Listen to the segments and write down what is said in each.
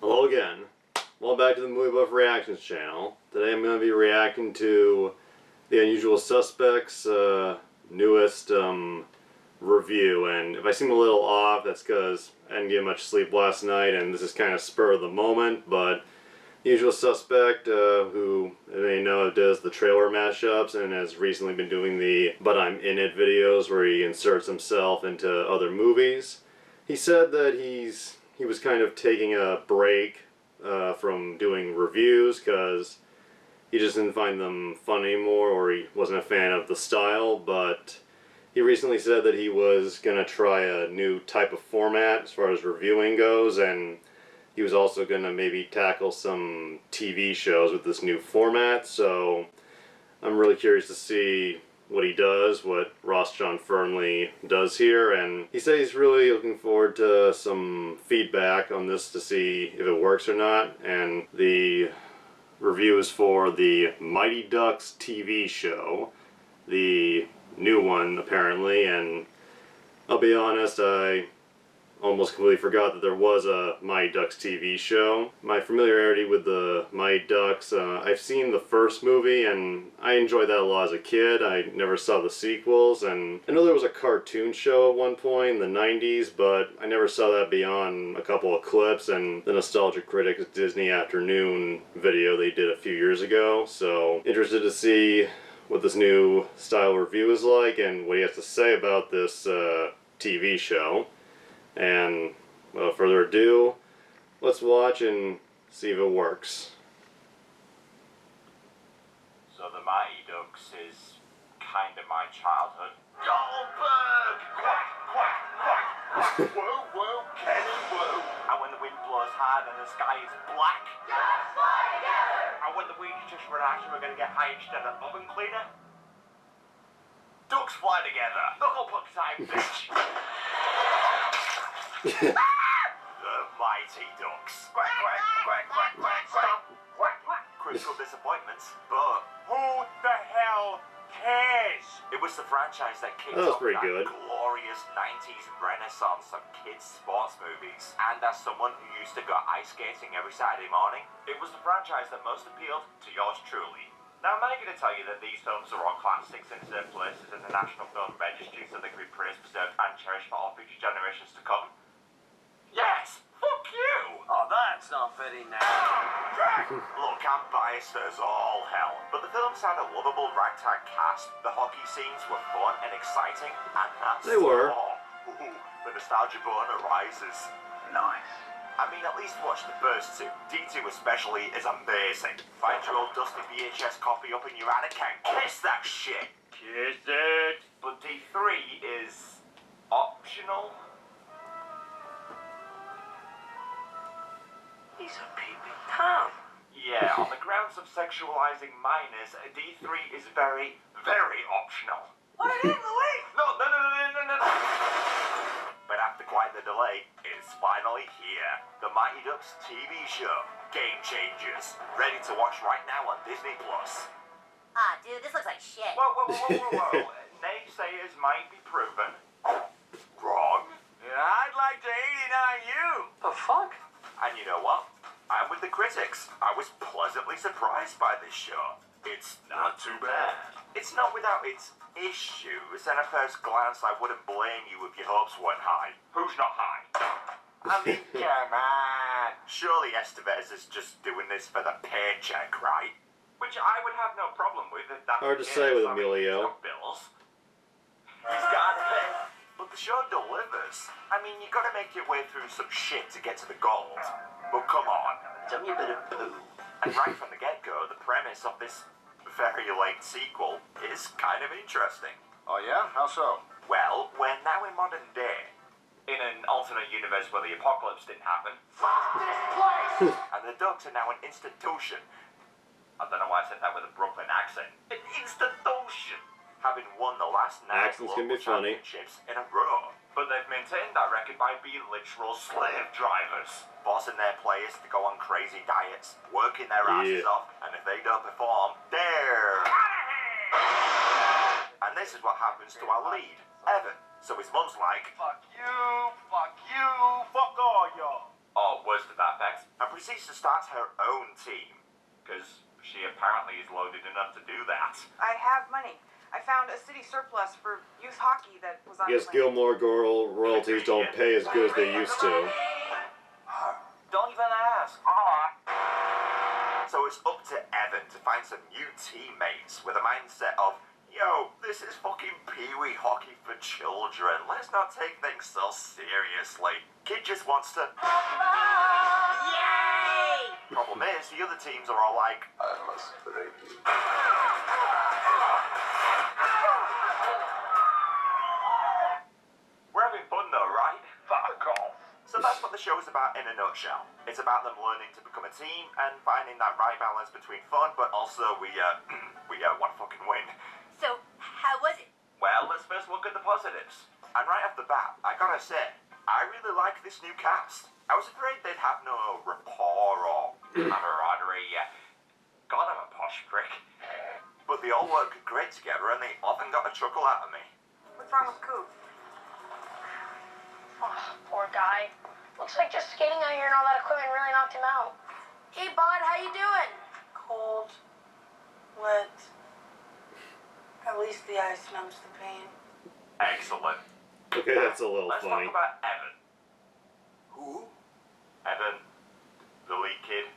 Hello again. Welcome back to the Movie Buff Reactions channel. Today I'm going to be reacting to The Unusual Suspects' newest review, and if I seem a little off, that's because I didn't get much sleep last night, and this is kind of spur of the moment, but The Usual Suspect, who you may know does the trailer mashups and has recently been doing the But I'm In It videos where he inserts himself into other movies. He said that he was kind of taking a break from doing reviews because he just didn't find them fun anymore, or he wasn't a fan of the style, but he recently said that he was going to try a new type of format as far as reviewing goes, and he was also going to maybe tackle some TV shows with this new format, so I'm really curious to see what he does, what Ross John Fernley does here, and he said he's really looking forward to some feedback on this to see if it works or not. And the review is for the Mighty Ducks TV show, the new one apparently, and I'll be honest, I almost completely forgot that there was a Mighty Ducks TV show. My familiarity with the Mighty Ducks, I've seen the first movie and I enjoyed that a lot as a kid. I never saw the sequels, and I know there was a cartoon show at one point in the 90s, but I never saw that beyond a couple of clips and the Nostalgia Critics Disney Afternoon video they did a few years ago. So interested to see what this new style review is like and what he has to say about this TV show. And without further ado, let's watch and see if it works. So the Mighty Ducks is kind of my childhood. Goldberg! Quack, quack, quack! Whoa, whoa, Kenny, whoa! And when the wind blows hard and the sky is black. Ducks fly together! And when the weeds just relax and we're going to get high instead of oven cleaner. Ducks fly together! Knuckle puck time, bitch! The Mighty Ducks. Quack, quack, quack, quack, quack, quack. Quack, quack. Critical disappointments, but who the hell cares? It was the franchise that kicked off that glorious 90s renaissance of kids' sports movies. And as someone who used to go ice skating every Saturday morning, it was the franchise that most appealed to yours truly. Now, am I going to tell you that these films are all classics and deserve places in the National Film Registry so they can be praised, preserved, and cherished for all future generations to come? Yes! Fuck you! Oh, that's not fitting now. Look, I'm biased as all hell, but the films had a lovable ragtag cast, the hockey scenes were fun and exciting, and that's they were. Ooh, the nostalgia bone arises. Nice. I mean, at least watch the first two. D2 especially is amazing. Find your old dusty VHS copy up in your attic and kiss that shit! Kiss it! But D3 is optional. He's a peeping Tom. Yeah, on the grounds of sexualizing minors, D3 is very, very optional. What an Louis! No. But after quite the delay, it's finally here. The Mighty Ducks TV show, Game Changers. Ready to watch right now on Disney+. Ah, dude, this looks like shit. Whoa. Naysayers might be proven wrong. Yeah, I'd like to 89 you. The fuck? And you know what? I'm with the critics. I was pleasantly surprised by this show. It's not too bad. It's not without its issues, and at first glance I wouldn't blame you if your hopes weren't high. Who's not high? I mean, come on. Surely Estevez is just doing this for the paycheck, right? Which I would have no problem with if that's hard to say with Emilio. Bills. He's got it. But the show delivers. I mean, you gotta make your way through some shit to get to the gold. But come on. Tell me a bit of poo. And right from the get-go, the premise of this very late sequel is kind of interesting. Oh yeah? How so? Well, we're now in modern day. In an alternate universe where the apocalypse didn't happen. Fuck this place! And the Ducks are now an institution. I don't know why I said that with a Brooklyn accent. An institution! Having won the last 9 Accents can be funny. championships in a row. But they've maintained that record by being literal slave drivers, forcing their players to go on crazy diets, working their asses off, and if they don't perform, they're and this is what happens to our lead, Evan. So his mum's like, Fuck you, fuck all y'all. or words to that effect, and proceeds to start her own team. Because she apparently is loaded enough to do that. I have money. I found a city surplus for youth hockey that was on Guess plan. Gilmore Girl royalties don't pay as good as they used to. Don't even ask. So it's up to Evan to find some new teammates with a mindset of, yo, this is fucking pee-wee hockey for children. Let's not take things so seriously. Kid just wants to... Yay! Problem is, the other teams are all like, I must break you. We're having fun though, right? Fuck off. So that's what the show is about in a nutshell. It's about them learning to become a team and finding that right balance between fun, but also we want to fucking win. So, how was it? Well, let's first look at the positives. And right off the bat, I gotta say, I really like this new cast. I was afraid they'd have no rapport or camaraderie. God, I'm a posh prick. But they all work great together and they often got a chuckle out of me. What's wrong with Coop? Oh, poor guy. Looks like just skating out here and all that equipment really knocked him out. Hey, bud, how you doing? Cold, wet. At least the ice numbs the pain. Excellent. Okay, that's a little Let's funny. talk about Evan. Who? Evan, the lead kid,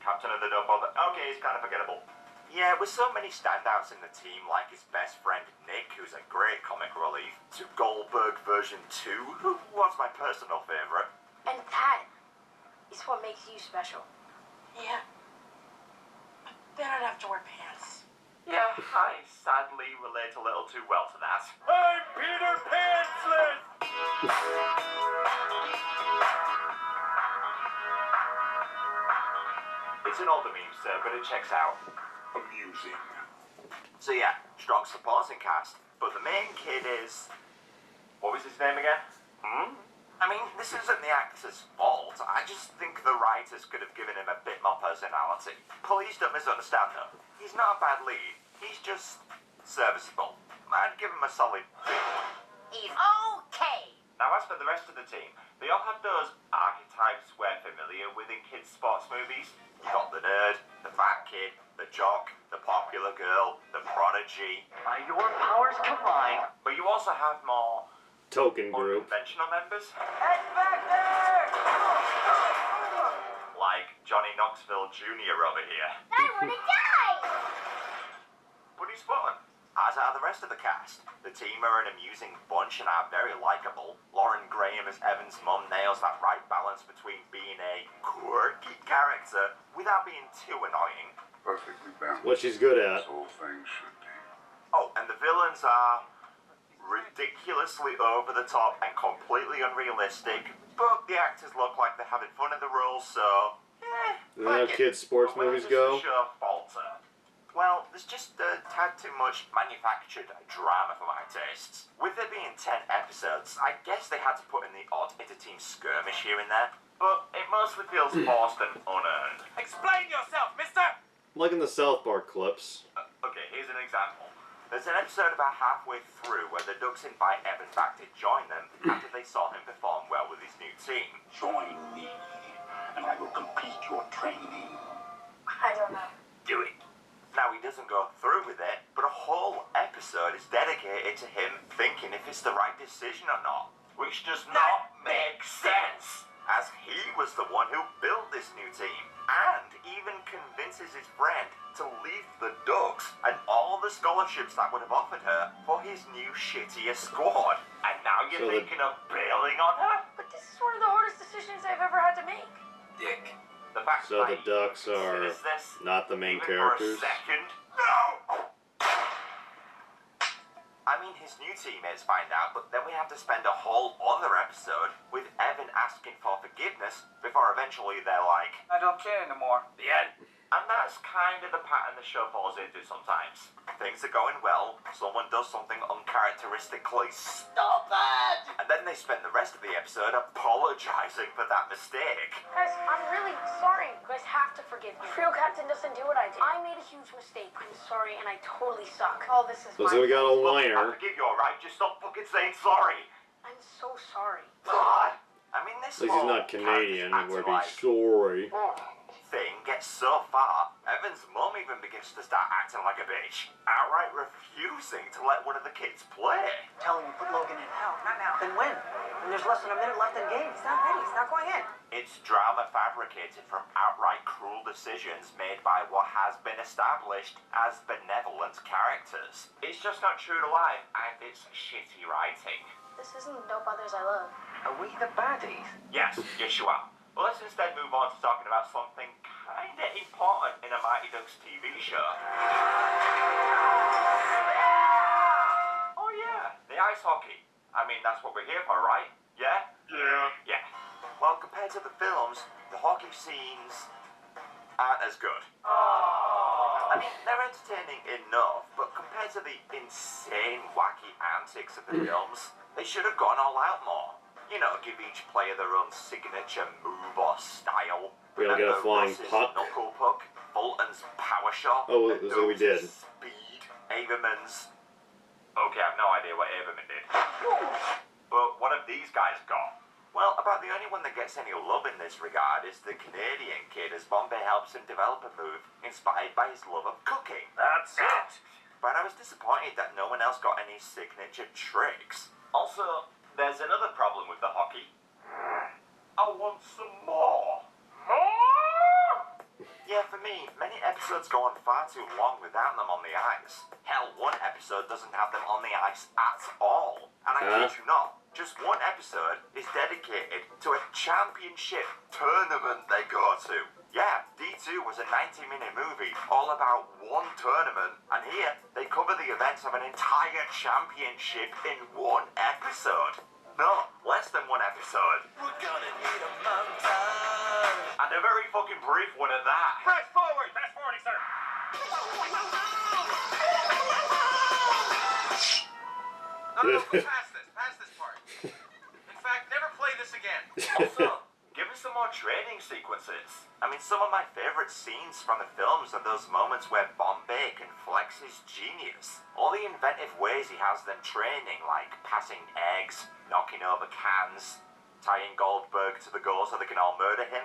captain of the double. Okay, he's kind of forgettable. Yeah, with so many standouts in the team, like his best friend Nick, who's a great comic relief, to Goldberg version 2, who was my personal favourite. And that is what makes you special. Yeah. They don't have to wear pants. Yeah, I sadly relate a little too well to that. I'm Peter Pantsless! It's an older meme, sir, but it checks out. Amusing. So yeah, strong supporting cast, but the main kid is... What was his name again? I mean, this isn't the actor's fault. I just think the writers could have given him a bit more personality. Please don't misunderstand though. He's not a bad lead. He's just serviceable. I'd give him a solid B. He's okay. Now as for the rest of the team, they all have those archetypes we're familiar with in kids' sports movies. You got the nerd, the fat kid, the jock, the popular girl, the prodigy. By your powers combined. But you also have more Token group. unconventional members, Head back there! like Johnny Knoxville Jr. over here. I wanna die! But he's fun, as are the rest of the cast. The team are an amusing bunch and are very likable. Lauren Graham as Evan's mum nails that right balance between being a quirky character without being too annoying. Perfectly balanced. What she's good at. This whole thing should be. Oh, and the villains are ridiculously over the top and completely unrealistic, but the actors look like they're having fun in the roles, so Isn't that how kids' sports But where movies does go? the show falter? Well, there's just a tad too much manufactured drama for my tastes. With there being 10 episodes, I guess they had to put in the odd inter-team skirmish here and there, but it mostly feels forced and unearned. Explain yourself, mister! Like in the South Park clips. Okay, here's an example. There's an episode about halfway through where the Ducks invite Evan back to join them after they saw him perform well with his new team. Join me, and I will complete your training. I don't know. Do it. Now he doesn't go through with it, but a whole episode is dedicated to him thinking if it's the right decision or not. Which does not make sense, as he was the one who built this new team, and even convinces his friend to leave the Ducks and all the scholarships that would have offered her for his new shittier squad. And now you're So thinking of bailing on her? But this is one of the hardest decisions I've ever had to make. Dick. The fact So that the Ducks he are considers this not the main even characters. For a second. No! I mean, his new teammates find out, but then we have to spend a whole other episode with Evan asking for forgiveness before eventually they're like, I don't care anymore. the end. And that's kind of the pattern the show falls into sometimes. Things are going well, someone does something uncharacteristically stupid, and then they spend the rest of the episode apologizing for that mistake. Guys, I'm really sorry. You guys have to forgive me. Real captain doesn't do what I did. I made a huge mistake. I'm sorry, and I totally suck. All this is So my we got a Look, I whiner. forgive you, alright? Just stop fucking saying sorry. I'm so sorry. God, I mean, this At least he's whole not Canadian, character's where he's acting sorry. thing gets so far, Evan's mum even begins to start acting like a bitch, outright refusing to let one of the kids play. Tell him you put Logan in. No, not now. Then when? When there's less than a minute left in the game. He's not ready. He's not going in. It's drama fabricated from outright cruel decisions made by what has been established as benevolent characters. It's just not true to life, and it's shitty writing. This isn't Dope Others I Love. Are we the baddies? Yes, yes you are. Well, let's instead move on to talking about something kinda important in a Mighty Ducks TV show. Oh yeah, the ice hockey. I mean, that's what we're here for, right? Yeah? Yeah. Yeah. Well, compared to the films, the hockey scenes aren't as good. I mean, they're entertaining enough, but compared to the insane, wacky antics of the films, they should have gone all out more. You know, give each player their own signature move or style. We all get a flying Russ's puck. knuckle puck, Fulton's power shot. Oh, and so we did. Oates' speed, Averman's. Okay, I have no idea what Averman did. But what have these guys got? Well, about the only one that gets any love in this regard is the Canadian kid, as Bombay helps him develop a move inspired by his love of cooking. That's it! But I was disappointed that no one else got any signature tricks. Also, there's another problem with the hockey. I want some more. More? Yeah, for me, many episodes go on far too long without them on the ice. Hell, one episode doesn't have them on the ice at all. And I kid you not, just one episode is dedicated to a championship tournament they go to. Yeah, D2 was a 90-minute movie all about one tournament, and here they cover the events of an entire championship in one episode. No, less than one episode. We're gonna need a montage. And a very fucking brief one at that. Fast forward, sir. No, past this part. In fact, never play this again. Also, give us some more training sequences. I mean, some of my favorite scenes from the films are those moments where Bombay can flex his genius. All the inventive ways he has them training, like passing eggs, knocking over cans, tying Goldberg to the goal so they can all murder him.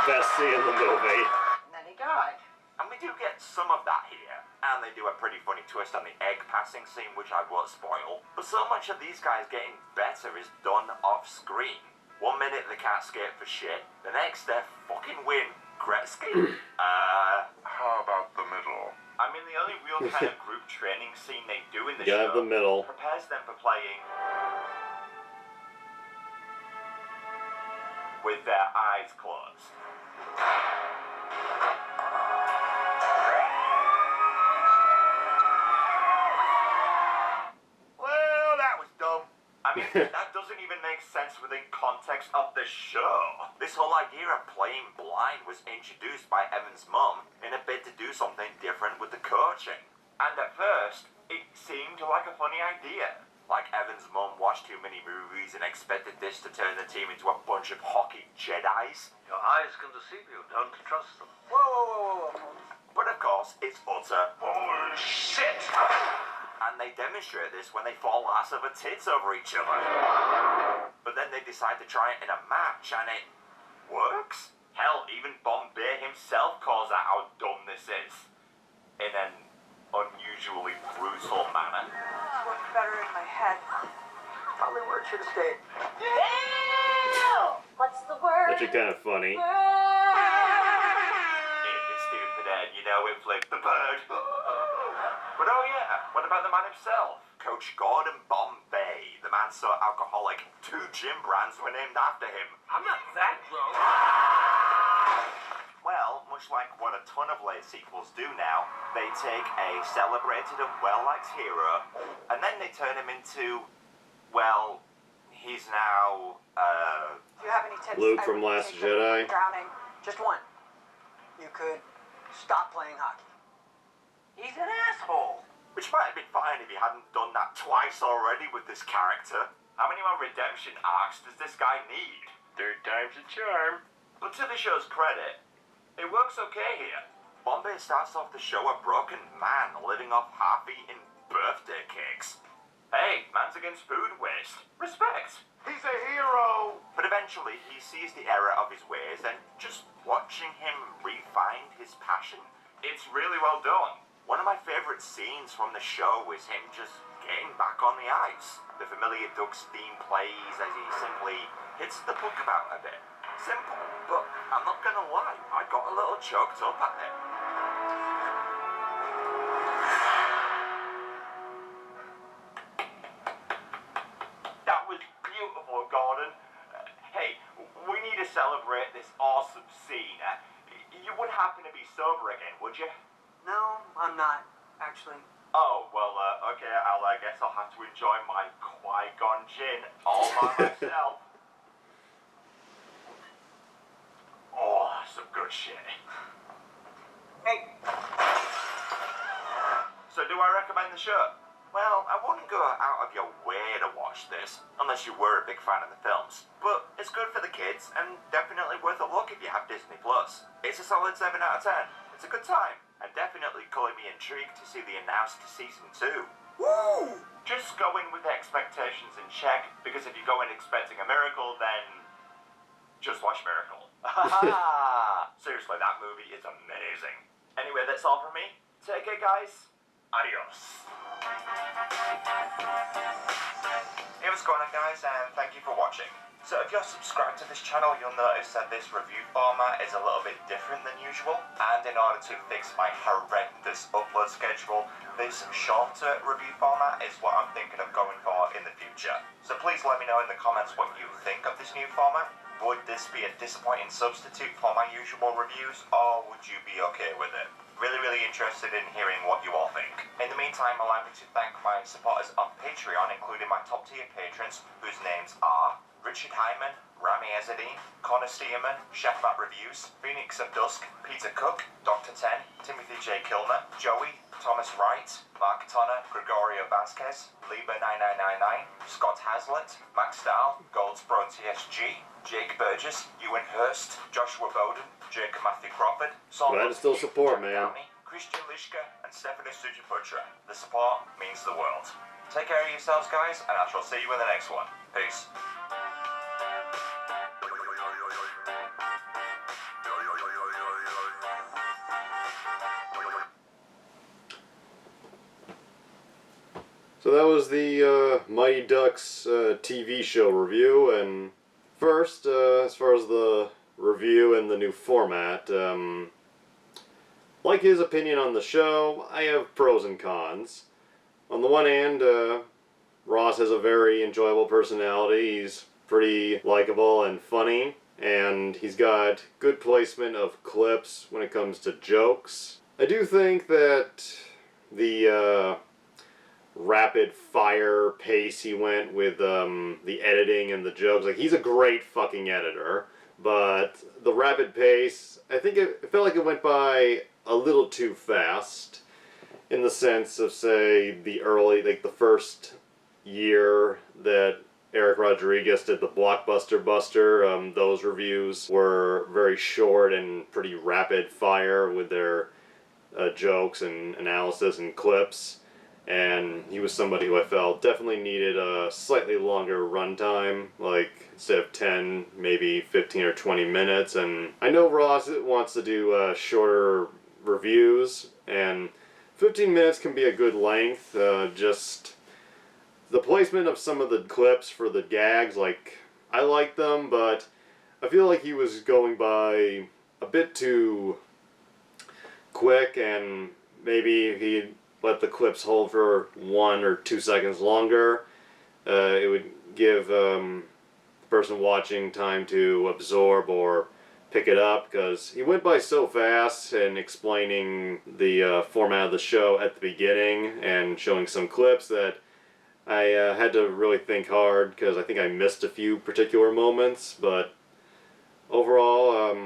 Best scene in the movie. And then he died. And we do get some of that here. And they do a pretty funny twist on the egg passing scene, which I won't spoil. But so much of these guys getting better is done off screen. 1 minute they can't skate for shit, the next they're fucking win Gretzky. How about the middle? I mean, the only real kind of group training scene they do in the You show have the middle. prepares them for playing with their eyes closed. Well, that was dumb. I mean, that doesn't even make sense within context of the show. This whole idea of playing blind was introduced by Evan's mum in a bid to do something different with the coaching. And at first, it seemed like a funny idea. Like Evan's mum watched too many movies and expected this to turn the team into a bunch of hockey Jedis. Your eyes can deceive you. Don't trust them. Whoa. But of course, it's utter Bullshit! and they demonstrate this when they fall ass over tits over each other. But then they decide to try it in a match, and it works? Hell, even Bombay himself calls out how dumb this is, in an unusually brutal manner. It's worked better in my head. Probably where it should have stayed. What's the word? Which is kind of funny. It's stupid, Ed, you know it flipped the bird. But oh yeah, what about the man himself? Coach Gordon Bombay, the man so alcoholic, 2 gym brands were named after him. I'm not that gross. Well, much like what a ton of late sequels do now, they take a celebrated and well-liked hero, and then they turn him into, well, he's now, Do you have any tips? Luke I from would Last take them Jedi. Drowning. Just one. You could stop playing hockey. he's an asshole. Which might have been fine if he hadn't done that twice already with this character. How many more redemption arcs does this guy need? 3rd time's a charm. But to the show's credit, it works okay here. Bombay starts off the show a broken man living off half-eaten birthday cakes. Hey, man's against food waste. Respect. He's a hero! But eventually, he sees the error of his ways, and just watching him refine his passion, it's really well done. One of my favourite scenes from the show is him just getting back on the ice. The familiar Ducks theme plays as he simply hits the puck about a bit. Simple, but I'm not gonna lie, I got a little choked up at it. That was beautiful, Gordon. Hey, we need to celebrate this awesome scene. You wouldn't happen to be sober again, would you? No, I'm not, actually. Oh, well, okay, I guess I'll have to enjoy my Qui-Gon gin all by myself. Oh, some good shit. Hey, So do I recommend the show? Well, I wouldn't go out of your way to watch this, unless you were a big fan of the films. But it's good for the kids, and definitely worth a look if you have Disney+. It's a solid 7 out of 10. It's a good time, and definitely calling me intrigued to see the announced season 2. Woo! Just go in with the expectations in check, because if you go in expecting a miracle, then just watch Miracle. Seriously, that movie is amazing. Anyway, that's all from me. Take care, guys. Adios. Hey, what's going on, guys, and thank you for watching. So if you're subscribed to this channel, you'll notice that this review format is a little bit different than usual, and in order to fix my horrendous upload schedule, this shorter review format is what I'm thinking of going for in the future. So please let me know in the comments what you think of this new format. Would this be a disappointing substitute for my usual reviews, or would you be okay with it? Really interested in hearing what you all think. In the meantime, allow me to thank my supporters on Patreon, including my top tier patrons, whose names are Richard Hyman, Rami Ezzedine, Connor Stearman, Chef Matt Reviews, Phoenix of Dusk, Peter Cook, Dr. Ten, Timothy J. Kilner, Joey, Thomas Wright, Mark Tonner, Gregorio Vasquez, Lieber9999, Scott Hazlitt, Max Dahl, Goldspro TSG, Jake Burgess, Ewan Hurst, Joshua Bowden, Jacob Matthew Crawford, Glad to still support, man. Christian Lishka, and Stephanie Sujaputra. The support means the world. Take care of yourselves, guys, and I shall see you in the next one. Peace. So that was the Mighty Ducks TV show review, and first, as far as the review and the new format, like his opinion on the show, I have pros and cons. On the one hand, Ross has a very enjoyable personality. He's pretty likable and funny, and he's got good placement of clips when it comes to jokes. I do think that the rapid fire pace he went with the editing and the jokes, like, he's a great fucking editor, but the rapid pace, I think it felt like it went by a little too fast, in the sense of, say, the first year that Eric Rodriguez did the Blockbuster Buster. Those reviews were very short and pretty rapid fire with their jokes and analysis and clips. And he was somebody who I felt definitely needed a slightly longer runtime, like instead of 10, maybe 15 or 20 minutes. And I know Ross wants to do shorter reviews, and 15 minutes can be a good length. Just the placement of some of the clips for the gags, like, I like them, but I feel like he was going by a bit too quick, and maybe if he let the clips hold for 1 or 2 seconds longer, it would give the person watching time to absorb or pick it up, because he went by so fast and explaining the format of the show at the beginning and showing some clips that I had to really think hard, because I think I missed a few particular moments. But overall,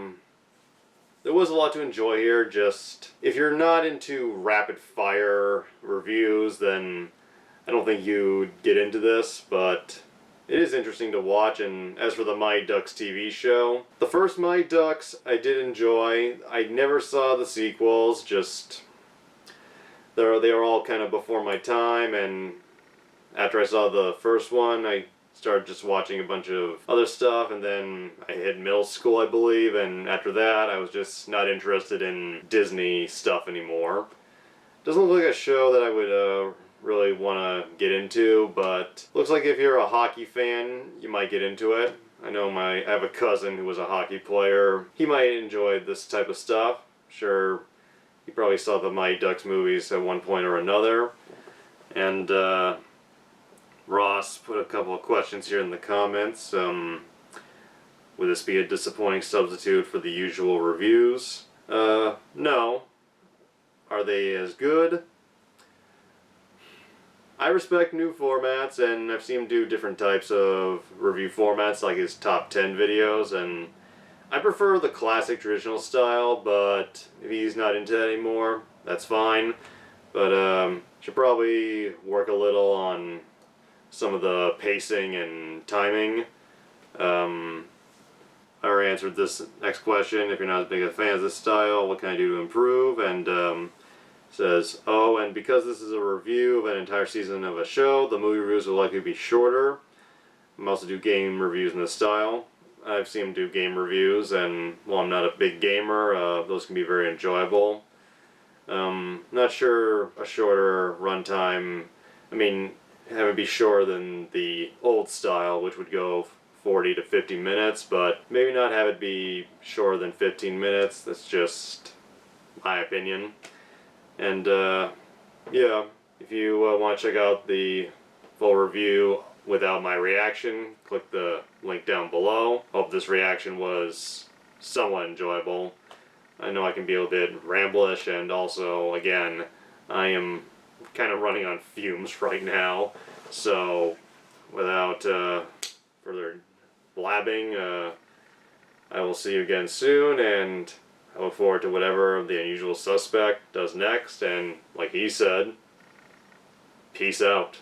there was a lot to enjoy here. Just, if you're not into rapid fire reviews, then I don't think you'd get into this, but it is interesting to watch. And as for the Mighty Ducks TV show, the first Mighty Ducks I did enjoy. I never saw the sequels, just they were all kind of before my time, and after I saw the first one, I started just watching a bunch of other stuff, and then I hit middle school, I believe, and after that I was just not interested in Disney stuff anymore. Doesn't look like a show that I would really want to get into, but looks like if you're a hockey fan, you might get into it. I know I have a cousin who was a hockey player. He might enjoy this type of stuff. Sure, he probably saw the Mighty Ducks movies at one point or another. And Ross put a couple of questions here in the comments. Would this be a disappointing substitute for the usual reviews? No. Are they as good? I respect new formats, and I've seen him do different types of review formats, like his top 10 videos, and I prefer the classic traditional style, but if he's not into that anymore, that's fine. But should probably work a little on some of the pacing and timing. I already answered this next question. If you're not as big a fan of this style, what can I do to improve? And says, oh, and because this is a review of an entire season of a show, the movie reviews will likely be shorter. I also do game reviews in this style. I've seen him do game reviews, and while I'm not a big gamer, those can be very enjoyable. Not sure a shorter runtime, I mean, have it be shorter than the old style, which would go 40 to 50 minutes, but maybe not have it be shorter than 15 minutes. That's just my opinion. And yeah, if you want to check out the full review without my reaction, click the link down below. Hope this reaction was somewhat enjoyable. I know I can be a bit ramblish, and also, again, I am kind of running on fumes right now, so without further blabbing, I will see you again soon, and I look forward to whatever the unusual suspect does next, and like he said, peace out.